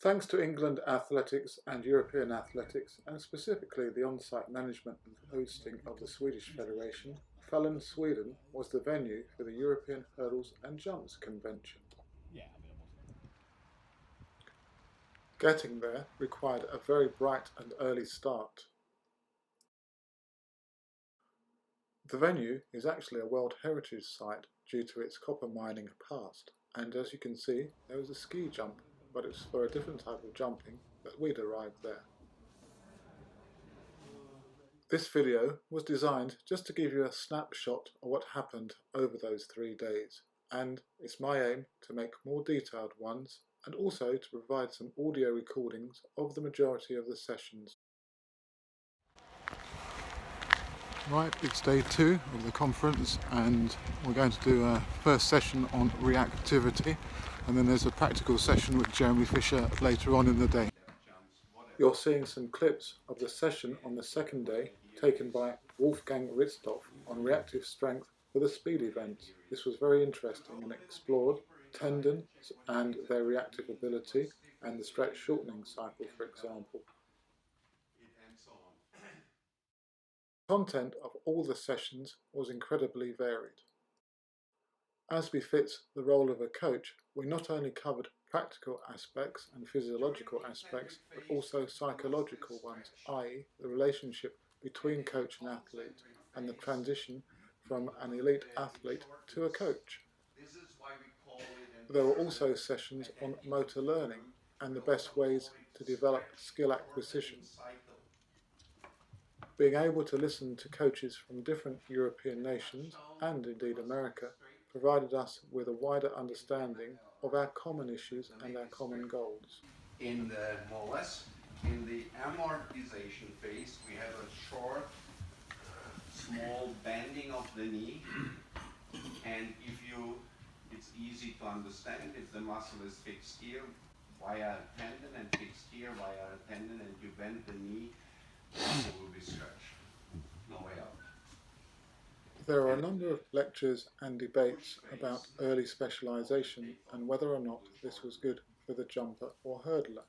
Thanks to England athletics and European athletics, and specifically the on-site management and hosting of the Swedish Federation, Falun, Sweden was the venue for the European Hurdles and Jumps Convention. Getting there required a very bright and early start. The venue is actually a World Heritage Site due to its copper mining past, and as you can see, there was a ski jump, but it's for a different type of jumping that we'd arrived there. This video was designed just to give you a snapshot of what happened over those 3 days, and it's my aim to make more detailed ones and also to provide some audio recordings of the majority of the sessions. Right, it's day 2 of the conference and we're going to do a first session on reactivity, and then there's a practical session with Jeremy Fisher later on in the day. You're seeing some clips of the session on the second day taken by Wolfgang Richthof on reactive strength for the speed event. This was very interesting and explored tendons and their reactive ability and the stretch shortening cycle, for example. The content of all the sessions was incredibly varied. As befits the role of a coach, we not only covered practical aspects and physiological aspects, but also psychological ones, i.e. the relationship between coach and athlete and the transition from an elite athlete to a coach. There were also sessions on motor learning and the best ways to develop skill acquisition. Being able to listen to coaches from different European nations, and indeed America, provided us with a wider understanding of our common issues and our common goals. More or less, in the amortization phase, we have a short, small bending of the knee, and it's easy to understand if the muscle is fixed here via a tendon and fixed here via a tendon, and you bend the knee, the muscle will be stretched. No way out. There are a number of lectures and debates about early specialization and whether or not this was good for the jumper or hurdler.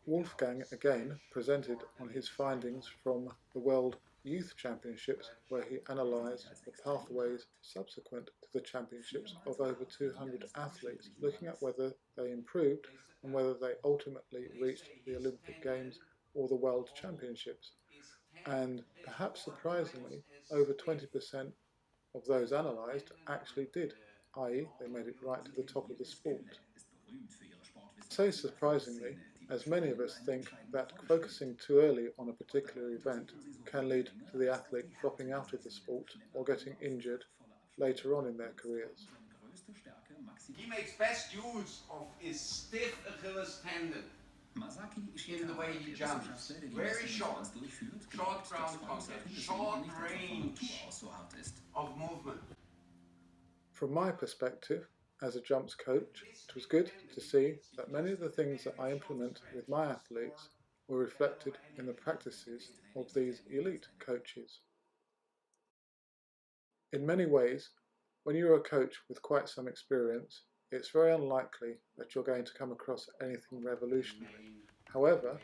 Wolfgang again presented on his findings from the World Youth Championships, where he analysed the pathways subsequent to the championships of over 200 athletes, looking at whether they improved and whether they ultimately reached the Olympic Games or the World Championships. And perhaps surprisingly, over 20% of those analysed actually did, i.e. they made it right to the top of the sport. I say surprisingly, as many of us think that focusing too early on a particular event can lead to the athlete dropping out of the sport or getting injured later on in their careers. He makes best use of his stiff Achilles tendon in the way he jumps. Very short ground contact, short range of movement. From my perspective, as a jumps coach, it was good to see that many of the things that I implement with my athletes were reflected in the practices of these elite coaches. In many ways, when you're a coach with quite some experience, it's very unlikely that you're going to come across anything revolutionary. However,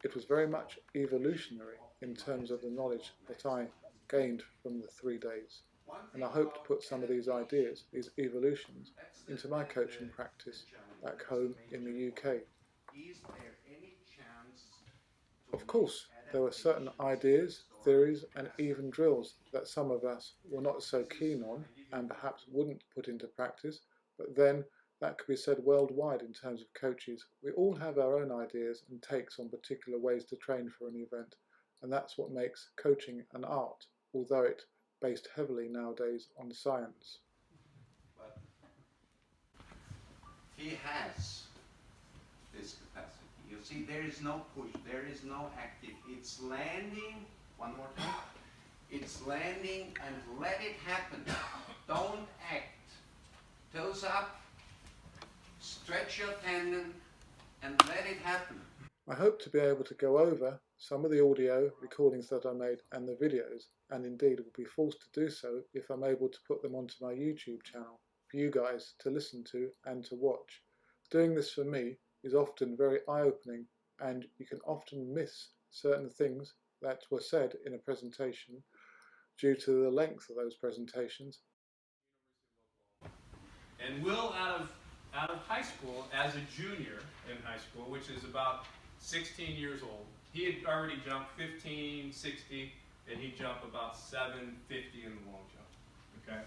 it was very much evolutionary in terms of the knowledge that I gained from the 3 days. And I hope to put some of these ideas, these evolutions, into my coaching practice back home in the UK. Of course, there were certain ideas, theories and even drills that some of us were not so keen on and perhaps wouldn't put into practice, but then that could be said worldwide in terms of coaches. We all have our own ideas and takes on particular ways to train for an event, and that's what makes coaching an art, although it's based heavily nowadays on science. But he has this capacity. You see, there is no push, there is no active. It's landing, one more time. It's landing and let it happen. Don't act. Toes up, stretch your tendon and let it happen. I hope to be able to go over some of the audio recordings that I made and the videos, and indeed will be forced to do so if I'm able to put them onto my YouTube channel for you guys to listen to and to watch. Doing this for me is often very eye-opening, and you can often miss certain things that were said in a presentation due to the length of those presentations. And Will, out of high school, as a junior in high school, which is about 16 years old, he had already jumped 1560, and he jumped about 750 in the long jump. Okay.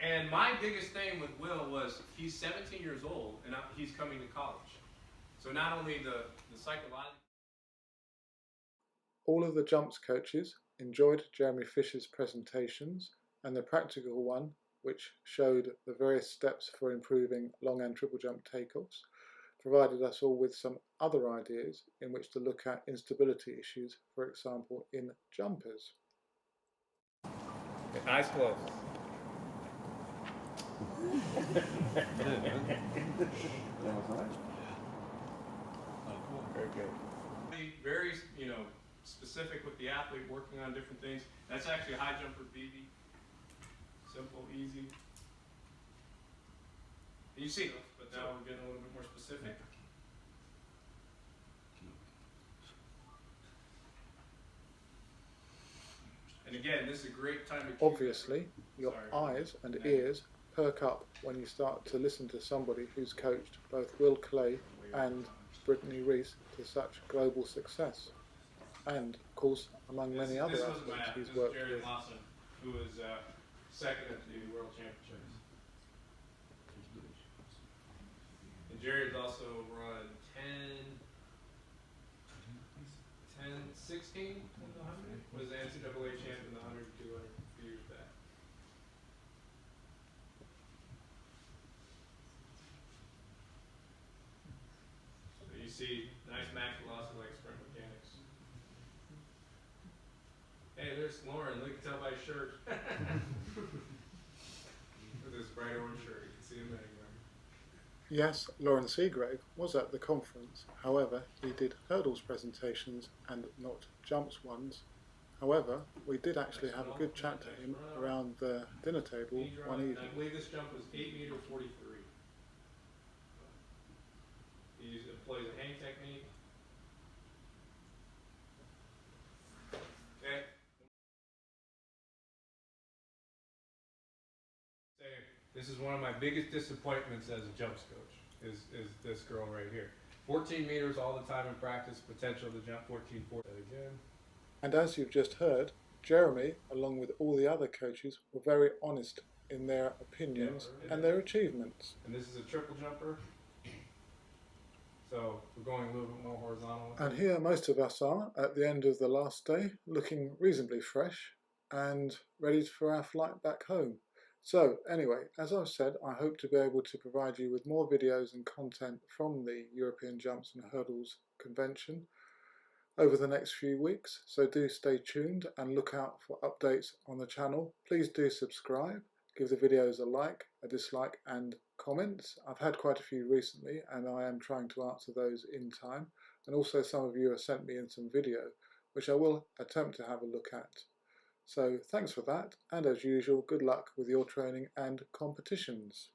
And my biggest thing with Will was he's 17 years old and he's coming to college. So not only the psychological. All of the jumps coaches enjoyed Jeremy Fisher's presentations, and the practical one, which showed the various steps for improving long and triple jump takeoffs, provided us all with some other ideas in which to look at instability issues, for example, in jumpers. Eyes closed. Very good. Very, specific with the athlete, working on different things. That's actually a high jumper BB. Simple, easy. You see those, but now we're getting a little bit more specific. And again, this is a great time to. Obviously, your eyes and ears perk up when you start to listen to somebody who's coached both Will Clay and Brittany Reese to such global success, and of course among many other athletes he's worked Jerry with. Lawson, who was second at the World Championships. And Jerry's also run 16 in the 100. Was the NCAA champ in the 100, 200 a few years back. So you see nice max velocity like sprint mechanics. Hey, there's Lauren. Look, tell by his shirt. With this bright orange shirt, you can see him anywhere. Yes, Lauren Seagrave was at the conference, however he did hurdles presentations and not jumps ones. However, we did actually have a good chat to him around the dinner table one evening. I believe this jump was 8 meter 43. He employs a hang technique. Okay. This is one of my biggest disappointments as a jumps coach, is this girl right here. 14 meters all the time in practice, potential to jump 14.40 again. And as you've just heard, Jeremy, along with all the other coaches, were very honest in their opinions and their achievements. And this is a triple jumper. So we're going a little bit more horizontal. And here most of us are at the end of the last day, looking reasonably fresh and ready for our flight back home. So anyway, as I've said, I hope to be able to provide you with more videos and content from the European Jumps and Hurdles Convention over the next few weeks, so do stay tuned and look out for updates on the channel. Please do subscribe, give the videos a like, a dislike and comments. I've had quite a few recently and I am trying to answer those in time, and also some of you have sent me in some video which I will attempt to have a look at. So thanks for that, and as usual, good luck with your training and competitions.